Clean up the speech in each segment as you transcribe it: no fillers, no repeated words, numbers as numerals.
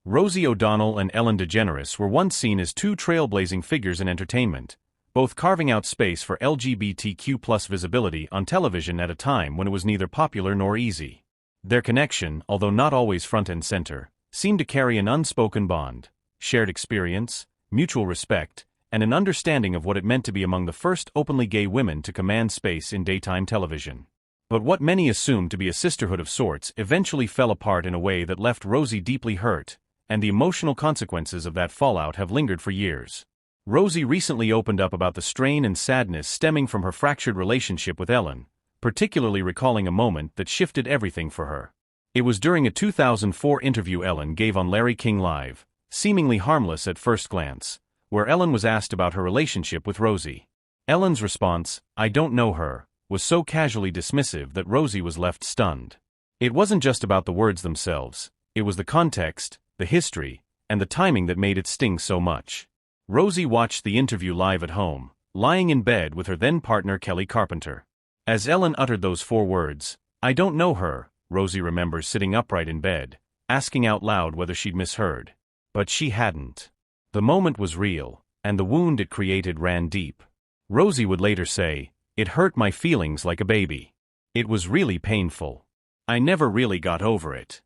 Rosie O'Donnell and Ellen DeGeneres were once seen as two trailblazing figures in entertainment, both carving out space for LGBTQ+ visibility on television at a time when it was neither popular nor easy. Their connection, although not always front and center, seemed to carry an unspoken bond, shared experience, mutual respect, and an understanding of what it meant to be among the first openly gay women to command space in daytime television. But what many assumed to be a sisterhood of sorts eventually fell apart in a way that left Rosie deeply hurt, and the emotional consequences of that fallout have lingered for years. Rosie recently opened up about the strain and sadness stemming from her fractured relationship with Ellen, particularly recalling a moment that shifted everything for her. It was during a 2004 interview Ellen gave on Larry King Live, seemingly harmless at first glance, where Ellen was asked about her relationship with Rosie. Ellen's response, "I don't know her," was so casually dismissive that Rosie was left stunned. It wasn't just about the words themselves, it was the context, the history, and the timing that made it sting so much. Rosie watched the interview live at home, lying in bed with her then-partner Kelly Carpenter. As Ellen uttered those four words, "I don't know her," Rosie remembers sitting upright in bed, asking out loud whether she'd misheard. But she hadn't. The moment was real, and the wound it created ran deep. Rosie would later say, "It hurt my feelings like a baby. It was really painful. I never really got over it."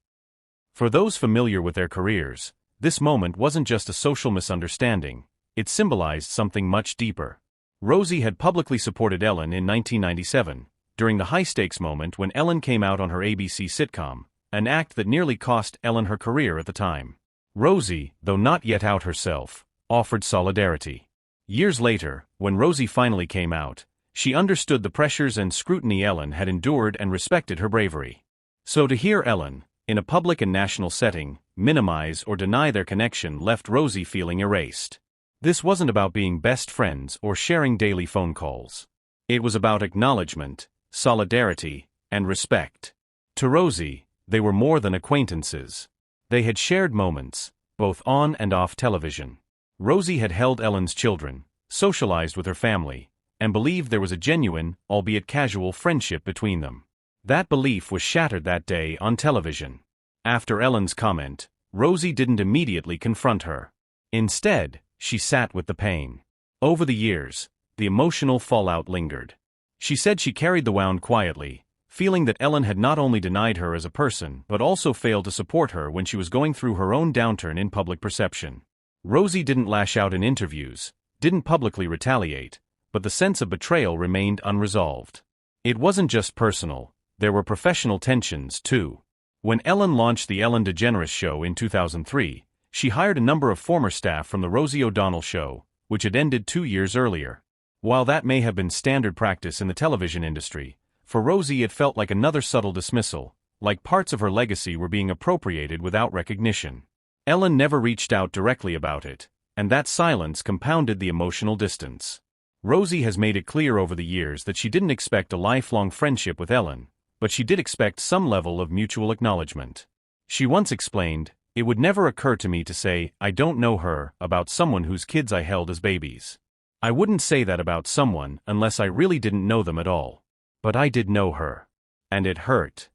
For those familiar with their careers, this moment wasn't just a social misunderstanding, it symbolized something much deeper. Rosie had publicly supported Ellen in 1997, during the high-stakes moment when Ellen came out on her ABC sitcom, an act that nearly cost Ellen her career at the time. Rosie, though not yet out herself, offered solidarity. Years later, when Rosie finally came out, she understood the pressures and scrutiny Ellen had endured and respected her bravery. So to hear Ellen, in a public and national setting, minimize or deny their connection left Rosie feeling erased. This wasn't about being best friends or sharing daily phone calls. It was about acknowledgement, solidarity, and respect. To Rosie, they were more than acquaintances. They had shared moments, both on and off television. Rosie had held Ellen's children, socialized with her family, and believed there was a genuine, albeit casual, friendship between them. That belief was shattered that day on television. After Ellen's comment, Rosie didn't immediately confront her. Instead, she sat with the pain. Over the years, the emotional fallout lingered. She said she carried the wound quietly, feeling that Ellen had not only denied her as a person but also failed to support her when she was going through her own downturn in public perception. Rosie didn't lash out in interviews, didn't publicly retaliate, but the sense of betrayal remained unresolved. It wasn't just personal, there were professional tensions too. When Ellen launched The Ellen DeGeneres Show in 2003, she hired a number of former staff from The Rosie O'Donnell Show, which had ended 2 years earlier. While that may have been standard practice in the television industry, for Rosie it felt like another subtle dismissal, like parts of her legacy were being appropriated without recognition. Ellen never reached out directly about it, and that silence compounded the emotional distance. Rosie has made it clear over the years that she didn't expect a lifelong friendship with Ellen, but she did expect some level of mutual acknowledgement. She once explained, "It would never occur to me to say, 'I don't know her,' about someone whose kids I held as babies. I wouldn't say that about someone unless I really didn't know them at all. But I did know her. And it hurt."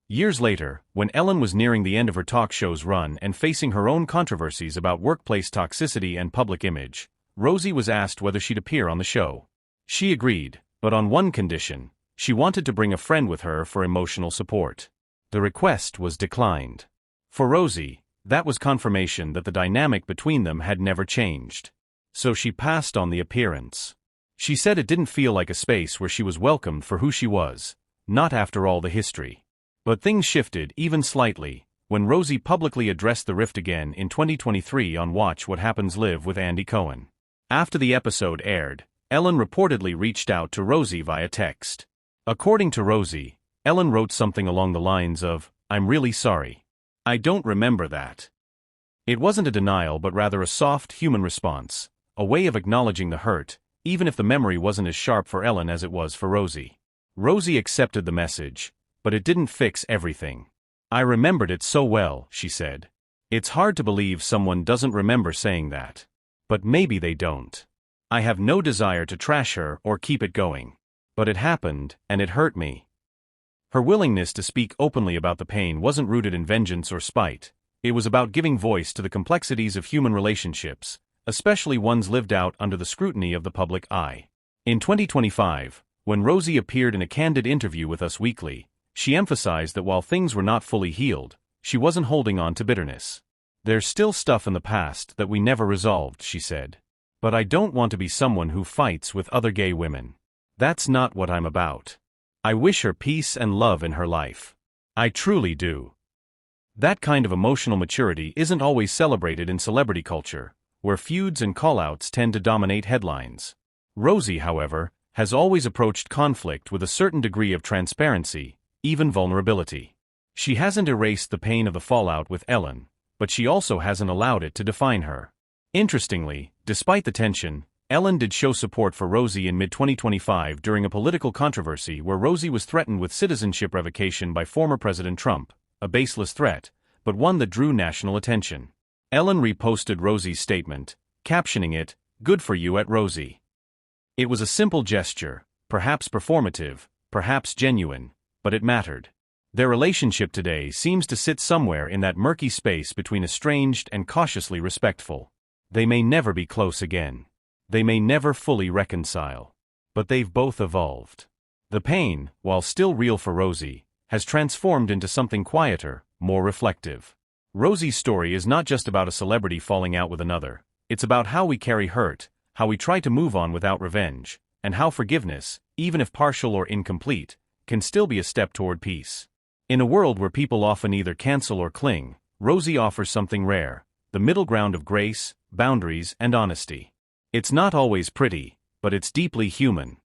Years later, when Ellen was nearing the end of her talk show's run and facing her own controversies about workplace toxicity and public image, Rosie was asked whether she'd appear on the show. She agreed, but on one condition: she wanted to bring a friend with her for emotional support. The request was declined. For Rosie, that was confirmation that the dynamic between them had never changed. So she passed on the appearance. She said it didn't feel like a space where she was welcomed for who she was, not after all the history. But things shifted even slightly when Rosie publicly addressed the rift again in 2023 on Watch What Happens Live with Andy Cohen. After the episode aired, Ellen reportedly reached out to Rosie via text. According to Rosie, Ellen wrote something along the lines of, "I'm really sorry. I don't remember that." It wasn't a denial but rather a soft human response, a way of acknowledging the hurt, even if the memory wasn't as sharp for Ellen as it was for Rosie. Rosie accepted the message, but it didn't fix everything. "I remembered it so well," she said. "It's hard to believe someone doesn't remember saying that. But maybe they don't. I have no desire to trash her or keep it going. But it happened, and it hurt me." Her willingness to speak openly about the pain wasn't rooted in vengeance or spite, It was about giving voice to the complexities of human relationships, especially ones lived out under the scrutiny of the public eye. In 2025, when Rosie appeared in a candid interview with Us Weekly, she emphasized that while things were not fully healed, she wasn't holding on to bitterness. "There's still stuff in the past that we never resolved," she said. "But I don't want to be someone who fights with other gay women. That's not what I'm about. I wish her peace and love in her life. I truly do." That kind of emotional maturity isn't always celebrated in celebrity culture, where feuds and call-outs tend to dominate headlines. Rosie, however, has always approached conflict with a certain degree of transparency, even vulnerability. She hasn't erased the pain of the fallout with Ellen, but she also hasn't allowed it to define her. Interestingly, despite the tension, Ellen did show support for Rosie in mid-2025 during a political controversy where Rosie was threatened with citizenship revocation by former President Trump, a baseless threat, but one that drew national attention. Ellen reposted Rosie's statement, captioning it, "Good for you at Rosie." It was a simple gesture, perhaps performative, perhaps genuine, but it mattered. Their relationship today seems to sit somewhere in that murky space between estranged and cautiously respectful. They may never be close again. They may never fully reconcile. But they've both evolved. The pain, while still real for Rosie, has transformed into something quieter, more reflective. Rosie's story is not just about a celebrity falling out with another. It's about how we carry hurt, how we try to move on without revenge, and how forgiveness, even if partial or incomplete, can still be a step toward peace. In a world where people often either cancel or cling, Rosie offers something rare, the middle ground of grace, boundaries, and honesty. It's not always pretty, but it's deeply human.